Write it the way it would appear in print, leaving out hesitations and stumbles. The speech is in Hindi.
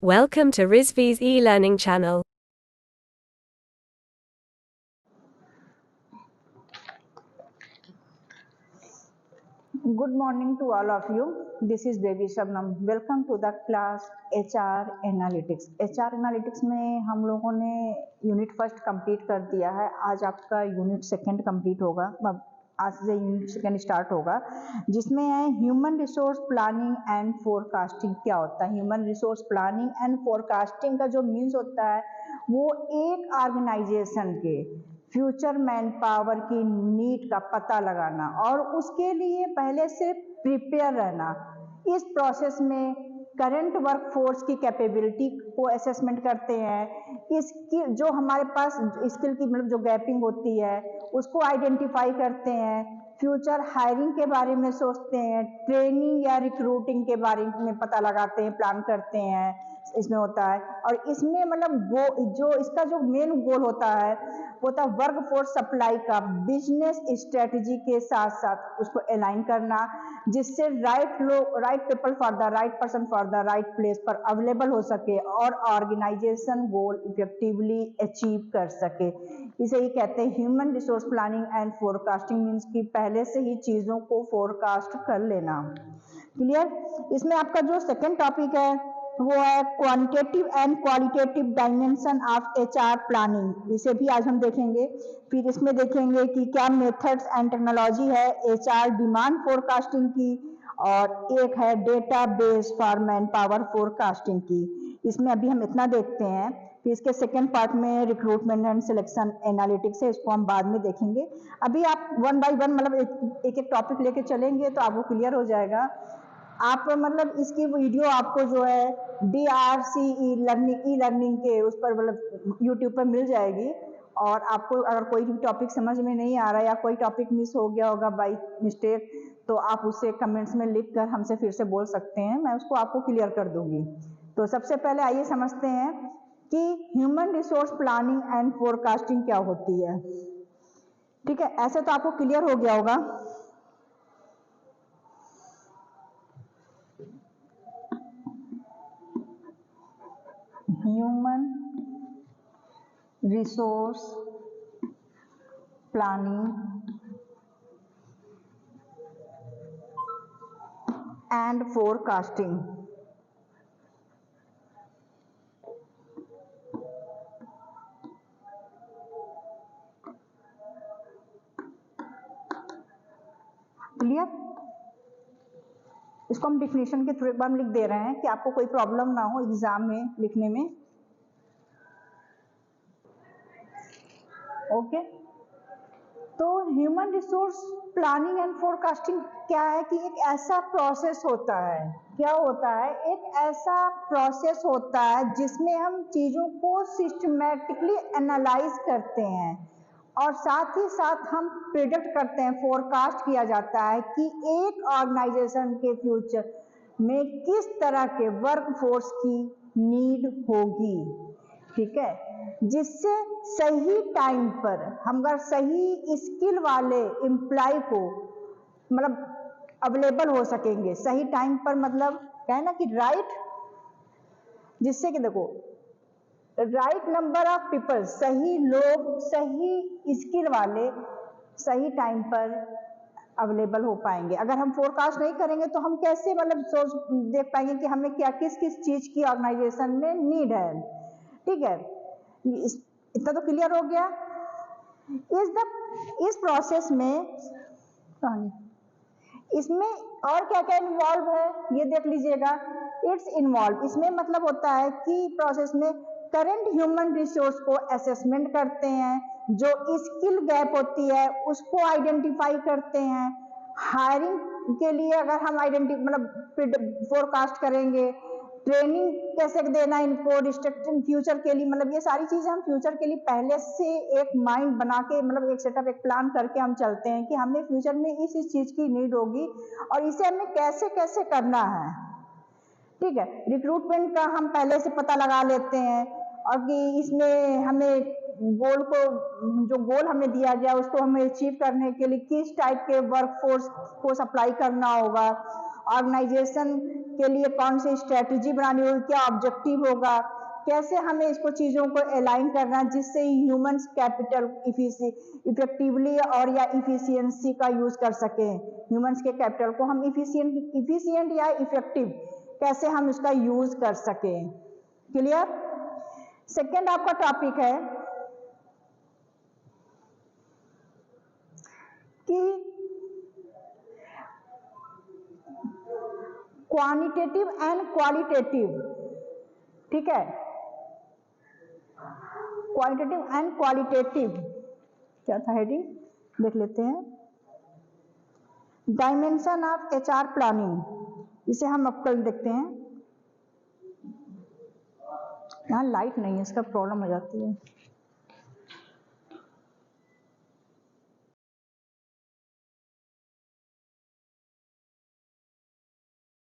Welcome to Rizvi's e-learning channel. Good morning to all of you. This is Baby Shabnam. Welcome to the class HR Analytics. HR Analytics में हम लोगों ने यूनिट फर्स्ट कंप्लीट कर दिया है. आज आपका यूनिट सेकंड कंप्लीट होगा. आज से यूनिट सेकंड स्टार्ट होगा, जिसमें है human resource planning and forecasting. क्या होता है human resource planning and forecasting? का जो मीन्स होता है वो एक ऑर्गेनाइजेशन के फ्यूचर मैन पावर की नीड का पता लगाना और उसके लिए पहले से प्रिपेयर रहना. इस प्रोसेस में करंट वर्कफोर्स की कैपेबिलिटी को असेसमेंट करते हैं. इसकी जो हमारे पास स्किल की मतलब जो गैपिंग होती है उसको आइडेंटिफाई करते हैं. फ्यूचर हायरिंग के बारे में सोचते हैं. ट्रेनिंग या रिक्रूटिंग के बारे में पता लगाते हैं, प्लान करते हैं. इसमें होता है और इसमें मतलब जो इसका जो मेन गोल होता है वो था वर्क फोर्स सप्लाई का बिजनेस स्ट्रेटजी के साथ साथ उसको अलाइन करना, जिससे right people for the right person for the right place पर अवेलेबल हो सके और ऑर्गेनाइजेशन गोल इफेक्टिवली अचीव कर सके. इसे ही कहते हैं human resource planning and forecasting. Means कि पहले से ही चीजों को फोरकास्ट कर लेना. क्लियर? इसमें आपका जो सेकेंड टॉपिक है वो है quantitative and qualitative dimension of HR planning. इसे भी आज हम देखेंगे. फिर इसमें देखेंगे कि क्या मेथड्स एंड टेक्नोलॉजी है एचआर डिमांड फोरकास्टिंग की, और एक है data base for man power forecasting की. इसमें अभी हम इतना देखते हैं. फिर इसके सेकेंड पार्ट में रिक्रूटमेंट एंड सिलेक्शन एनालिटिक्स है, इसको हम बाद में देखेंगे. अभी आप वन बाय वन मतलब एक एक टॉपिक लेके चलेंगे तो आपको क्लियर हो जाएगा. आप मतलब इसकी वीडियो आपको जो है DRC ई लर्निंग के उस पर मतलब यूट्यूब पर मिल जाएगी. और आपको अगर कोई भी टॉपिक समझ में नहीं आ रहा है या कोई टॉपिक मिस हो गया होगा बाई मिस्टेक तो आप उसे कमेंट्स में लिख कर हमसे फिर से बोल सकते हैं, मैं उसको आपको क्लियर कर दूंगी. तो सबसे पहले आइए समझते हैं कि human resource planning and forecasting क्या होती है. ठीक है, ऐसे तो आपको क्लियर हो गया होगा. Human resource planning and forecasting. Clear? इसको हम डिफिनेशन के थ्रू एक बार लिख दे रहे हैं कि आपको कोई प्रॉब्लम ना हो एग्जाम में लिखने में. ओके, तो human resource planning and forecasting क्या है कि एक ऐसा प्रोसेस होता है. क्या होता है? एक ऐसा प्रोसेस होता है जिसमें हम चीजों को सिस्टमैटिकली एनालाइज करते हैं और साथ ही साथ हम प्रिडिक्ट करते हैं, फोरकास्ट किया जाता है कि एक ऑर्गेनाइजेशन के फ्यूचर में किस तरह के वर्कफोर्स की नीड होगी. ठीक है, जिससे सही टाइम पर हम अगर सही स्किल वाले एम्प्लॉय को मतलब अवेलेबल हो सकेंगे सही टाइम पर, मतलब क्या है ना कि राइट, जिससे कि देखो राइट नंबर ऑफ पीपल, सही लोग सही स्किल वाले सही टाइम पर अवेलेबल हो पाएंगे. अगर हम फोरकास्ट नहीं करेंगे तो हम कैसे मतलब सोच देख पाएंगे कि हमें क्या किस किस चीज की ऑर्गेनाइजेशन में नीड है. ठीक है, इतना तो क्लियर हो गया. इस प्रोसेस में इसमें और क्या क्या इन्वॉल्व है ये देख लीजिएगा. इट्स इन्वॉल्व, इसमें मतलब होता है कि प्रोसेस में करंट ह्यूमन रिसोर्स को असेसमेंट करते हैं, जो स्किल गैप होती है उसको आइडेंटिफाई करते हैं. हायरिंग के लिए अगर हम मतलब फोरकास्ट करेंगे, ट्रेनिंग कैसे देना इनको, रिस्ट्रक्टिंग फ्यूचर के लिए, मतलब ये सारी चीजें हम फ्यूचर के लिए पहले से एक माइंड बना के मतलब एक सेटअप एक प्लान करके हम चलते हैं कि हमें फ्यूचर में इस चीज की नीड होगी और इसे हमें कैसे कैसे करना है. ठीक है, रिक्रूटमेंट का हम पहले से पता लगा लेते हैं और कि इसमें हमें गोल को, जो गोल हमें दिया गया उसको हमें अचीव करने के लिए किस टाइप के वर्कफोर्स को सप्लाई करना होगा, ऑर्गेनाइजेशन के लिए कौन सी स्ट्रेटजी बनानी होगी, क्या ऑब्जेक्टिव होगा, कैसे हमें इसको चीज़ों को अलाइन करना जिससे ह्यूमंस कैपिटल इफेक्टिवली और या इफिशियंसी का यूज कर सकें। ह्यूमंस के कैपिटल को हम इफिशिएंट या इफेक्टिव कैसे हम इसका यूज कर सकें। क्लियर। सेकेंड आपका टॉपिक है कि क्वांटिटेटिव एंड क्वालिटेटिव। ठीक है, क्वांटिटेटिव एंड क्वालिटेटिव क्या था हेडिंग, देख लेते हैं। डायमेंशन ऑफ एचआर प्लानिंग, इसे हम अब कल देखते हैं। यहाँ लाइट नहीं है, इसका प्रॉब्लम हो जाती है।